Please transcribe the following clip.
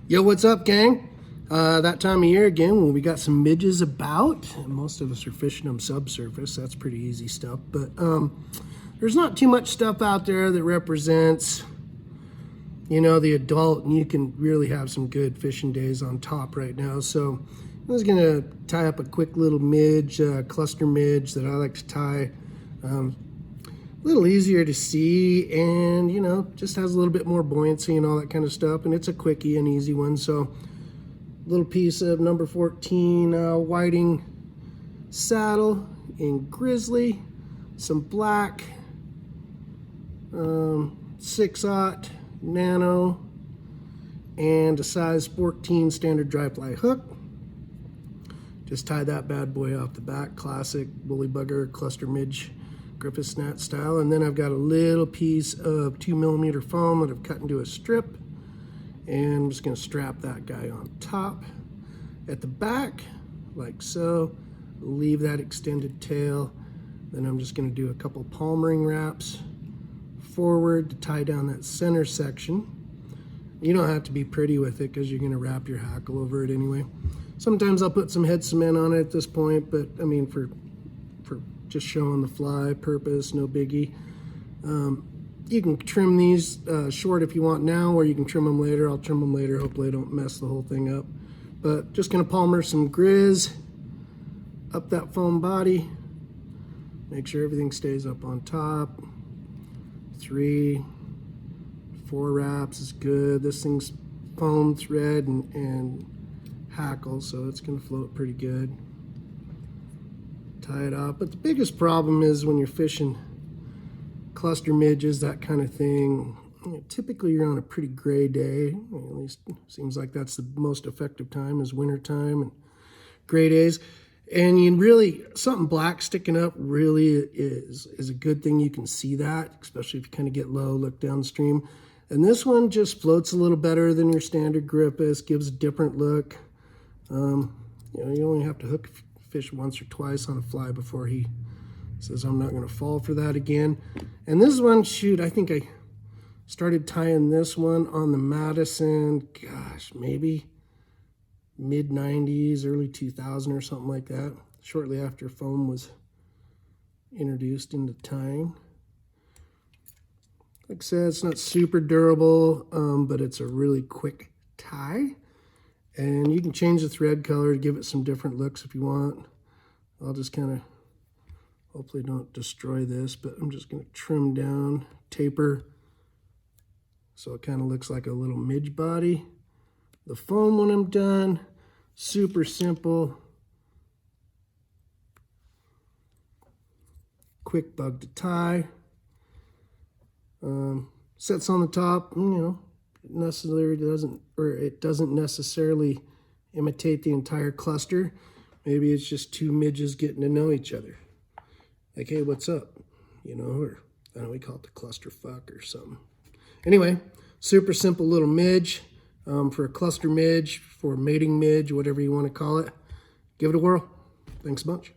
Yo, what's up, gang? That time of year again when we got some midges about. Most of us are fishing them subsurface. That's pretty easy stuff. But there's not too much stuff out there that represents, you know, the adult, and you can really have some good fishing days on top right now. So I was gonna tie up a quick little midge, cluster midge that I like to tie. A little easier to see, and you know, just has a little bit more buoyancy and all that kind of stuff, and it's a quickie and easy one. So little piece of number 14 whiting saddle in Grizzly, some black 6/0 nano, and a size 14 standard dry fly hook. Just tie that bad boy off the back, classic bully bugger cluster midge Griffith snat style. And then I've got a little piece of 2mm foam that I've cut into a strip, and I'm just going to strap that guy on top. At the back, like so, leave that extended tail. Then I'm just going to do a couple palm ring wraps forward to tie down that center section. You don't have to be pretty with it because you're going to wrap your hackle over it anyway. Sometimes I'll put some head cement on it at this point, but I mean, for just showing the fly purpose, no biggie. You can trim these short if you want now, or you can trim them later. I'll trim them later. Hopefully I don't mess the whole thing up. But just gonna palmer some grizz up that foam body. Make sure everything stays up on top. 3, 4 wraps is good. This thing's foam, thread, and hackle, so it's gonna float pretty good. Tie it off. But the biggest problem is when you're fishing cluster midges, that kind of thing, you know, typically you're on a pretty gray day. At least it seems like that's the most effective time, is winter time and gray days. And you really, something black sticking up really is a good thing. You can see that, especially if you kind of get low, look downstream. And this one just floats a little better than your standard Griffiths, gives a different look. You know, you only have to hook fish once or twice on a fly before he says, I'm not going to fall for that again. And this one, shoot, I think I started tying this one on the Madison, gosh, maybe mid-90s, early 2000 or something like that, shortly after foam was introduced into tying. Like I said, it's not super durable, but it's a really quick tie. And you can change the thread color to give it some different looks if you want. I'll just kind of, hopefully don't destroy this, but I'm just going to trim down, taper, so it kind of looks like a little midge body. The foam when I'm done, super simple. Quick bug to tie. Sets on the top, you know, it doesn't necessarily imitate the entire cluster. Maybe it's just two midges getting to know each other. Like, hey, what's up? You know, or I don't know, we call it the cluster fuck or something. Anyway, super simple little midge for a cluster midge, for a mating midge, whatever you want to call it. Give it a whirl. Thanks a bunch.